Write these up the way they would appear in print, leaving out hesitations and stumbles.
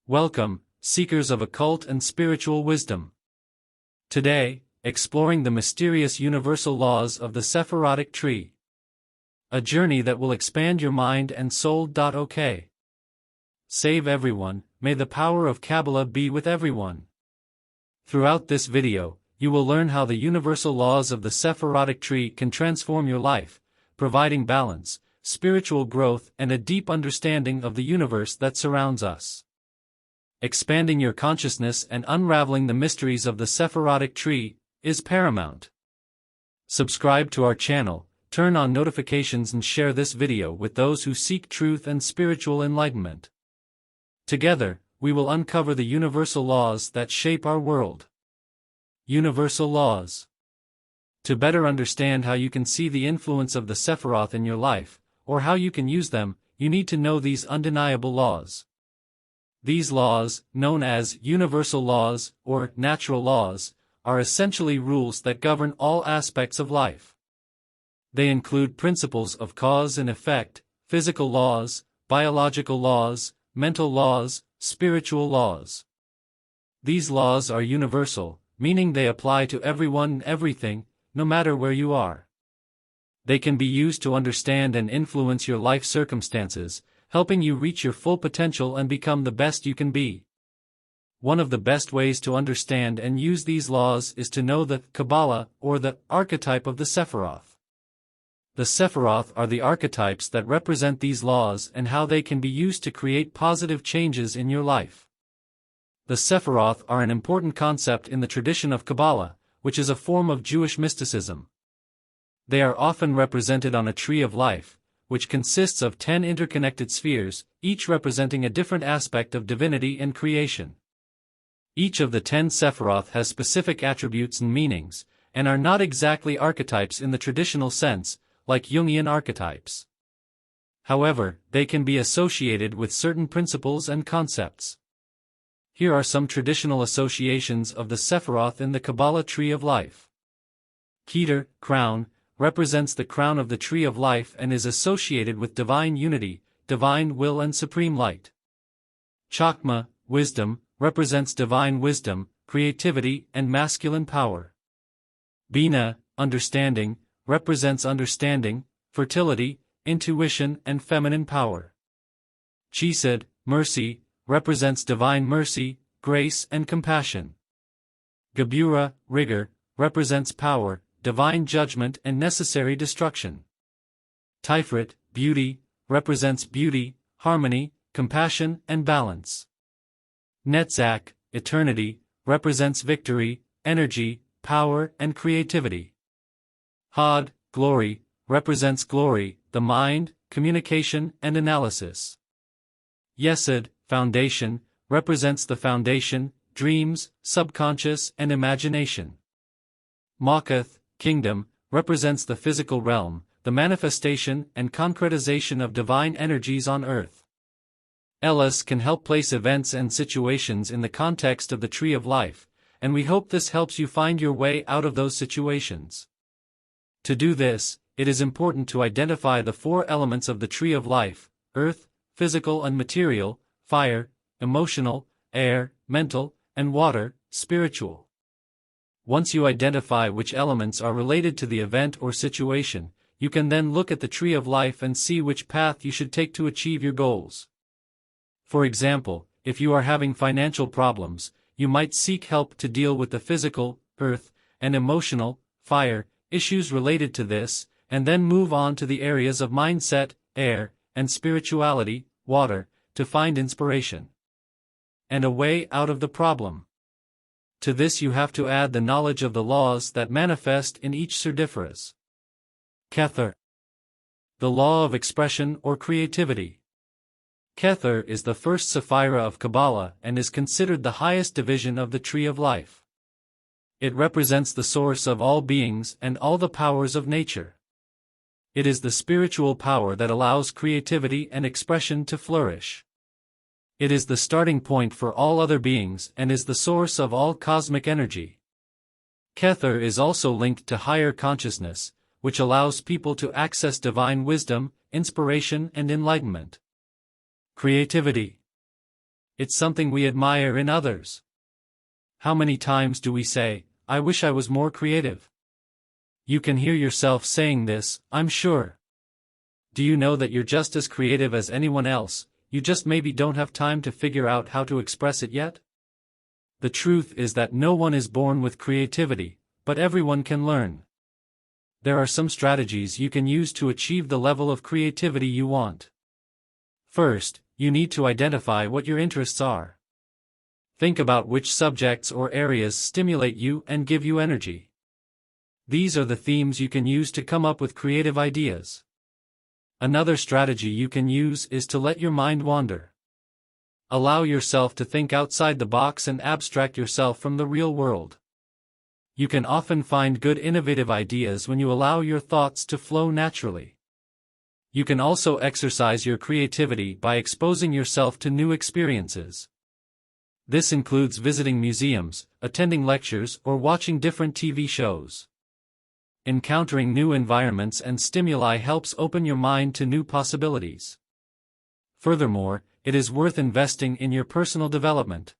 Welcome, seekers of occult and spiritual wisdom. Today, exploring the mysterious universal laws of the Sephirotic Tree. A journey that will expand your mind and soul.ok. Save everyone, may the power of KABALA be with everyone. Throughout this video, you will learn how the universal laws of the Sephirotic Tree can transform your life, providing balance, spiritual growth and a deep understanding of the universe that surrounds us. Expanding your consciousness and unraveling the mysteries of the Sephirotic Tree is paramount. Subscribe to our channel, turn on notifications and share this video with those who seek truth and spiritual enlightenment. Together, we will uncover the universal laws that shape our world. Universal laws. To better understand how you can see the influence of the Sephiroth in your life, or how you can use them, you need to know these undeniable laws. These laws, known as universal laws or natural laws, are essentially rules that govern all aspects of life. They include principles of cause and effect, physical laws, biological laws, mental laws, spiritual laws. These laws are universal, meaning they apply to everyone and everything, no matter where you are. They can be used to understand and influence your life circumstances, helping you reach your full potential and become the best you can be. One of the best ways to understand and use these laws is to know the KABALA, or the archetype of the Sephiroth. The Sephiroth are the archetypes that represent these laws and how they can be used to create positive changes in your life. The Sephiroth are an important concept in the tradition of KABALA, which is a form of Jewish mysticism. They are often represented on a tree of life, which consists of 10 interconnected spheres, each representing a different aspect of divinity and creation. Each of the 10 Sephiroth has specific attributes and meanings, and are not exactly archetypes in the traditional sense, like Jungian archetypes. However, they can be associated with certain principles and concepts. Here are some traditional associations of the Sephiroth in the KABALA Tree of Life. Keter, crown, represents the crown of the Tree of Life and is associated with divine unity, divine will and supreme light. Chakma, wisdom, represents divine wisdom, creativity and masculine power. Bina, understanding, represents understanding, fertility, intuition and feminine power. Chesed, mercy, represents divine mercy, grace and compassion. Gebura, rigor, represents power, divine judgment and necessary destruction. Tiferet, beauty, represents beauty, harmony, compassion and balance. Netzach, eternity, represents victory, energy, power and creativity. Had, glory, represents glory, the mind, communication and analysis. Yesod, foundation, represents the foundation, dreams, subconscious and imagination. Makath, kingdom, represents the physical realm, the manifestation and concretization of divine energies on earth. Elis can help place events and situations in the context of the Tree of Life, and we hope this helps you find your way out of those situations. To do this, it is important to identify the 4 elements of the Tree of Life: earth, physical and material, fire, emotional, air, mental, and water, spiritual. Once you identify which elements are related to the event or situation, you can then look at the Tree of Life and see which path you should take to achieve your goals. For example, if you are having financial problems, you might seek help to deal with the physical, earth, and emotional, fire, issues related to this, and then move on to the areas of mindset, air, and spirituality, water, to find inspiration and a way out of the problem. To this you have to add the knowledge of the laws that manifest in each certiferas. Kether. The law of expression or creativity. Kether is the first Sephira of KABALA and is considered the highest division of the Tree of Life. It represents the source of all beings and all the powers of nature. It is the spiritual power that allows creativity and expression to flourish. It is the starting point for all other beings and is the source of all cosmic energy. Kether is also linked to higher consciousness, which allows people to access divine wisdom, inspiration and enlightenment. Creativity. It's something we admire in others. How many times do we say, "I wish I was more creative"? You can hear yourself saying this, I'm sure. Do you know that you're just as creative as anyone else, you just maybe don't have time to figure out how to express it yet? The truth is that no one is born with creativity, but everyone can learn. There are some strategies you can use to achieve the level of creativity you want. First, you need to identify what your interests are. Think about which subjects or areas stimulate you and give you energy. These are the themes you can use to come up with creative ideas. Another strategy you can use is to let your mind wander. Allow yourself to think outside the box and abstract yourself from the real world. You can often find good innovative ideas when you allow your thoughts to flow naturally. You can also exercise your creativity by exposing yourself to new experiences. This includes visiting museums, attending lectures, or watching different TV shows. Encountering new environments and stimuli helps open your mind to new possibilities. Furthermore, it is worth investing in your personal development.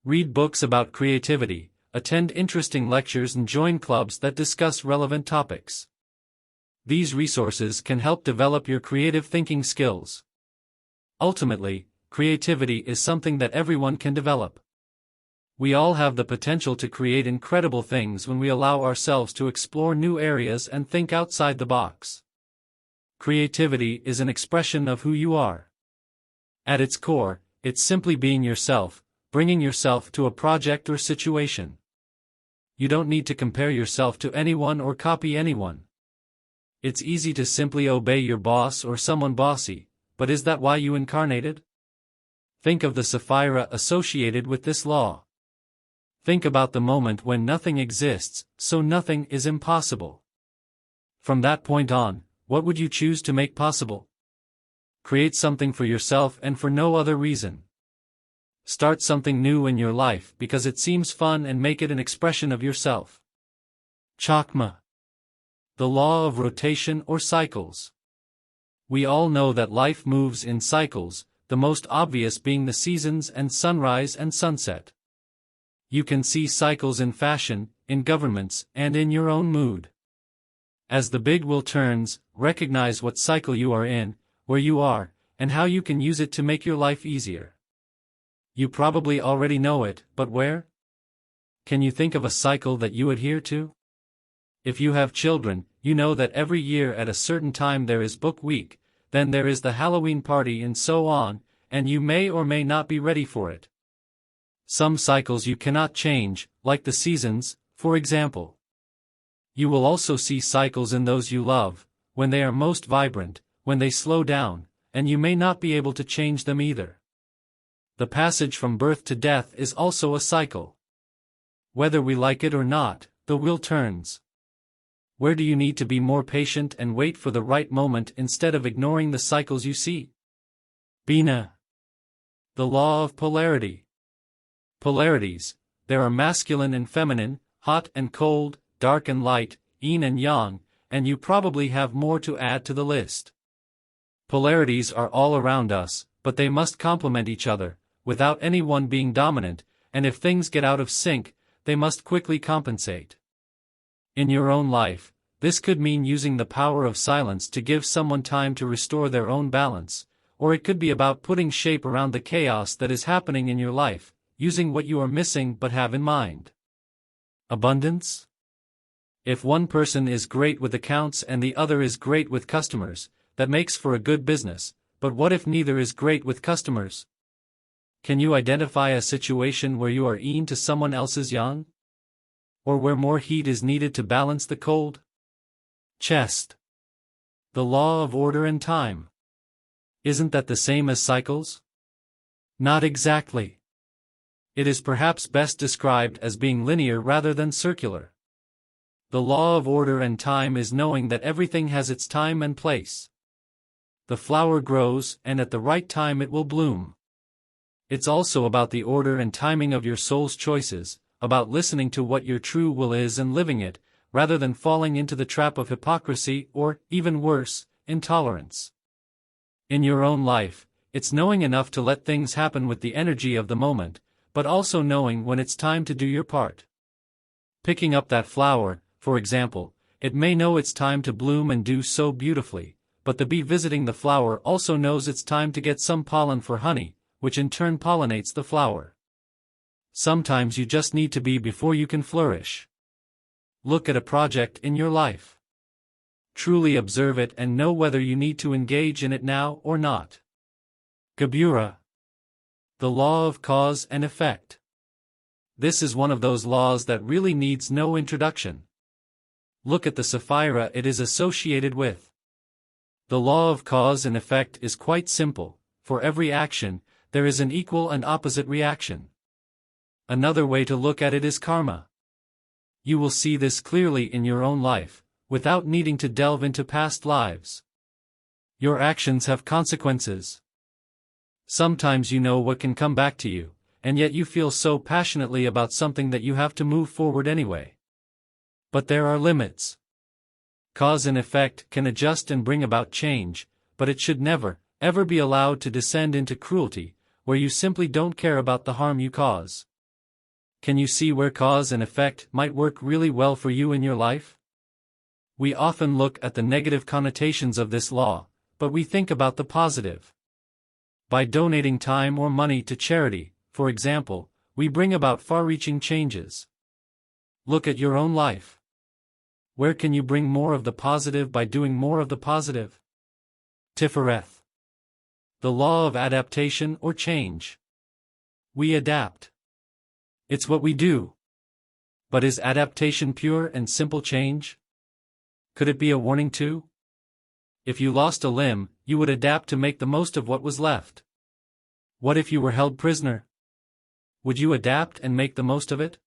Read books about creativity, attend interesting lectures, and join clubs that discuss relevant topics. These resources can help develop your creative thinking skills. Ultimately, creativity is something that everyone can develop. We all have the potential to create incredible things when we allow ourselves to explore new areas and think outside the box. Creativity is an expression of who you are. At its core, it's simply being yourself, bringing yourself to a project or situation. You don't need to compare yourself to anyone or copy anyone. It's easy to simply obey your boss or someone bossy, but is that why you incarnated? Think of the Sephira associated with this law. Think about the moment when nothing exists, so nothing is impossible. From that point on, what would you choose to make possible? Create something for yourself and for no other reason. Start something new in your life because it seems fun and make it an expression of yourself. Chakma. The law of rotation or cycles. We all know that life moves in cycles, the most obvious being the seasons and sunrise and sunset. You can see cycles in fashion, in governments, and in your own mood. As the big wheel turns, recognize what cycle you are in, where you are, and how you can use it to make your life easier. You probably already know it, but where? Can you think of a cycle that you adhere to? If you have children, you know that every year at a certain time there is book week, then there is the Halloween party and so on, and you may or may not be ready for it. Some cycles you cannot change, like the seasons, for example. You will also see cycles in those you love, when they are most vibrant, when they slow down, and you may not be able to change them either. The passage from birth to death is also a cycle. Whether we like it or not, the wheel turns. Where do you need to be more patient and wait for the right moment instead of ignoring the cycles you see? Bina. The law of polarity. Polarities. There are masculine and feminine, hot and cold, dark and light, yin and yang, and you probably have more to add to the list. Polarities are all around us, but they must complement each other, without any one being dominant, and if things get out of sync, they must quickly compensate. In your own life, this could mean using the power of silence to give someone time to restore their own balance, or it could be about putting shape around the chaos that is happening in your life, using what you are missing but have in mind. Abundance? If one person is great with accounts and the other is great with customers, that makes for a good business, but what if neither is great with customers? Can you identify a situation where you are yin to someone else's yang? Or where more heat is needed to balance the cold? Chest. The law of order and time. Isn't that the same as cycles? Not exactly. It is perhaps best described as being linear rather than circular. The law of order and time is knowing that everything has its time and place. The flower grows, and at the right time it will bloom. It's also about the order and timing of your soul's choices, about listening to what your true will is and living it, rather than falling into the trap of hypocrisy or, even worse, intolerance. In your own life, it's knowing enough to let things happen with the energy of the moment, but also knowing when it's time to do your part. Picking up that flower, for example, it may know it's time to bloom and do so beautifully, but the bee visiting the flower also knows it's time to get some pollen for honey, which in turn pollinates the flower. Sometimes you just need to be before you can flourish. Look at a project in your life. Truly observe it and know whether you need to engage in it now or not. KABALA. The law of cause and effect. This is one of those laws that really needs no introduction. Look at the Sephira it is associated with. The law of cause and effect is quite simple. For every action, there is an equal and opposite reaction. Another way to look at it is karma. You will see this clearly in your own life, without needing to delve into past lives. Your actions have consequences. Sometimes you know what can come back to you, and yet you feel so passionately about something that you have to move forward anyway. But there are limits. Cause and effect can adjust and bring about change, but it should never, ever be allowed to descend into cruelty, where you simply don't care about the harm you cause. Can you see where cause and effect might work really well for you in your life? We often look at the negative connotations of this law, but we think about the positive. By donating time or money to charity, for example, we bring about far-reaching changes. Look at your own life. Where can you bring more of the positive by doing more of the positive? Sephiroth. The law of adaptation or change. We adapt. It's what we do. But is adaptation pure and simple change? Could it be a warning too? If you lost a limb, you would adapt to make the most of what was left. What if you were held prisoner? Would you adapt and make the most of it?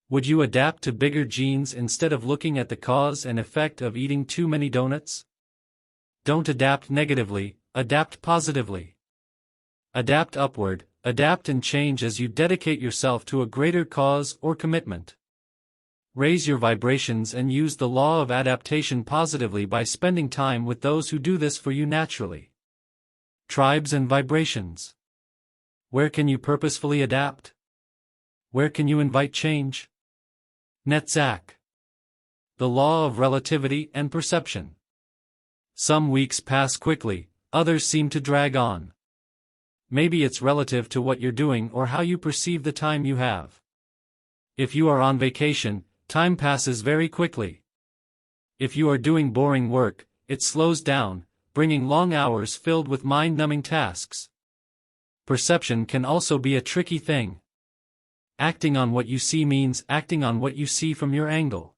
Would you adapt to bigger genes instead of looking at the cause and effect of eating too many donuts? Don't adapt negatively, adapt positively. Adapt upward, adapt and change as you dedicate yourself to a greater cause or commitment. Raise your vibrations and use the law of adaptation positively by spending time with those who do this for you naturally. Tribes and vibrations. Where can you purposefully adapt? Where can you invite change? Netzach. The law of relativity and perception. Some weeks pass quickly, others seem to drag on. Maybe it's relative to what you're doing or how you perceive the time you have. If you are on vacation, time passes very quickly. If you are doing boring work, it slows down, bringing long hours filled with mind-numbing tasks. Perception can also be a tricky thing. Acting on what you see means acting on what you see from your angle.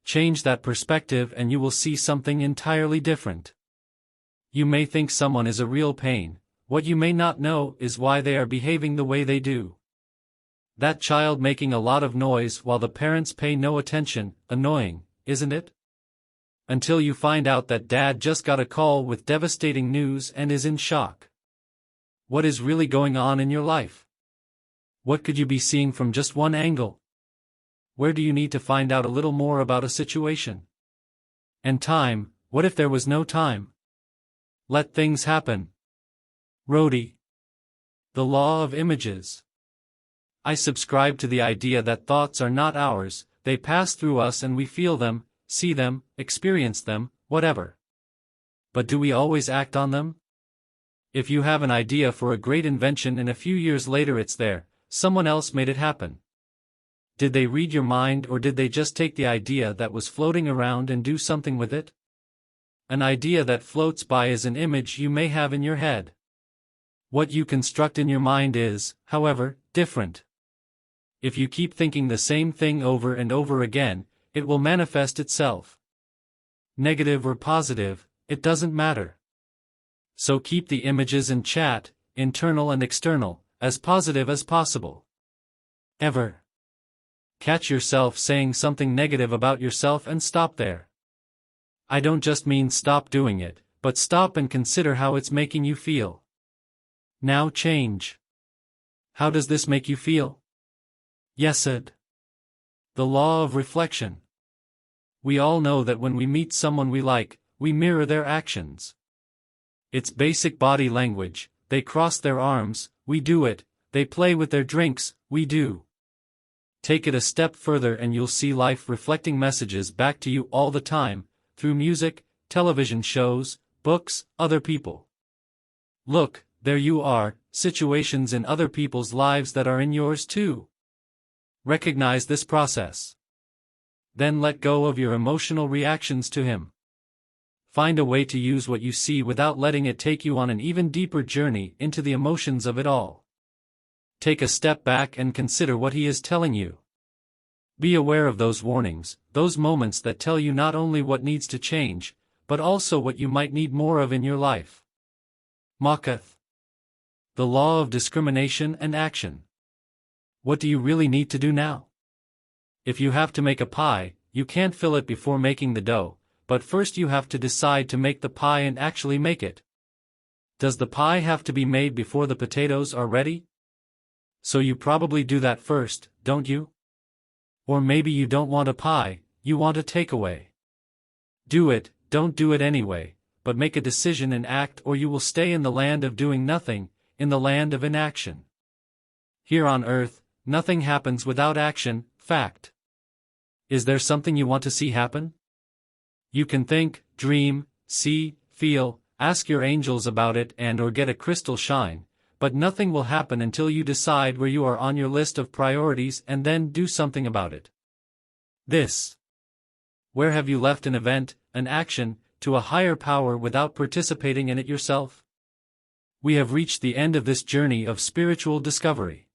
Change that perspective and you will see something entirely different. You may think someone is a real pain. What you may not know is why they are behaving the way they do. That child making a lot of noise while the parents pay no attention, annoying, isn't it? Until you find out that dad just got a call with devastating news and is in shock. What is really going on in your life? What could you be seeing from just one angle? Where do you need to find out a little more about a situation? And time, what if there was no time? Let things happen. Rodi. The law of images. I subscribe to the idea that thoughts are not ours, they pass through us and we feel them, see them, experience them, whatever. But do we always act on them? If you have an idea for a great invention and a few years later it's there, someone else made it happen. Did they read your mind or did they just take the idea that was floating around and do something with it? An idea that floats by is an image you may have in your head. What you construct in your mind is, however, different. If you keep thinking the same thing over and over again, it will manifest itself. Negative or positive, it doesn't matter. So keep the images and chat, internal and external, as positive as possible. Ever. Catch yourself saying something negative about yourself and stop there. I don't just mean stop doing it, but stop and consider how it's making you feel. Now change. How does this make you feel? Yesed. The law of reflection. We all know that when we meet someone we like, we mirror their actions. It's basic body language. They cross their arms, we do it. They play with their drinks, we do. Take it a step further and you'll see life reflecting messages back to you all the time, through music, television shows, books, other people. Look, there you are, situations in other people's lives that are in yours too. Recognize this process. Then let go of your emotional reactions to him. Find a way to use what you see without letting it take you on an even deeper journey into the emotions of it all. Take a step back and consider what he is telling you. Be aware of those warnings, those moments that tell you not only what needs to change, but also what you might need more of in your life. Makath. The law of discrimination and action. What do you really need to do now? If you have to make a pie, you can't fill it before making the dough, but first you have to decide to make the pie and actually make it. Does the pie have to be made before the potatoes are ready? So you probably do that first, don't you? Or maybe you don't want a pie, you want a takeaway. Do it, don't do it anyway, but make a decision and act, or you will stay in the land of doing nothing, in the land of inaction. Here on earth, nothing happens without action, fact. Is there something you want to see happen? You can think, dream, see, feel, ask your angels about it and/or get a crystal shine, but nothing will happen until you decide where you are on your list of priorities and then do something about it. Where have you left an event, an action, to a higher power without participating in it yourself? We have reached the end of this journey of spiritual discovery.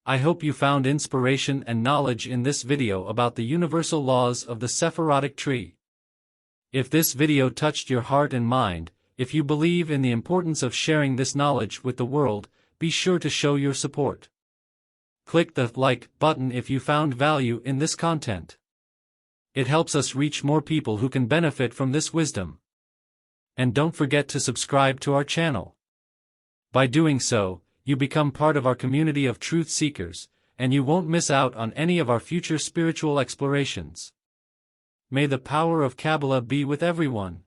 I hope you found inspiration and knowledge in this video about the universal laws of the Sephirotic Tree. If this video touched your heart and mind, if you believe in the importance of sharing this knowledge with the world, be sure to show your support. Click the like button if you found value in this content. It helps us reach more people who can benefit from this wisdom. And don't forget to subscribe to our channel. By doing so, you become part of our community of truth seekers, and you won't miss out on any of our future spiritual explorations. May the power of KABALA be with everyone.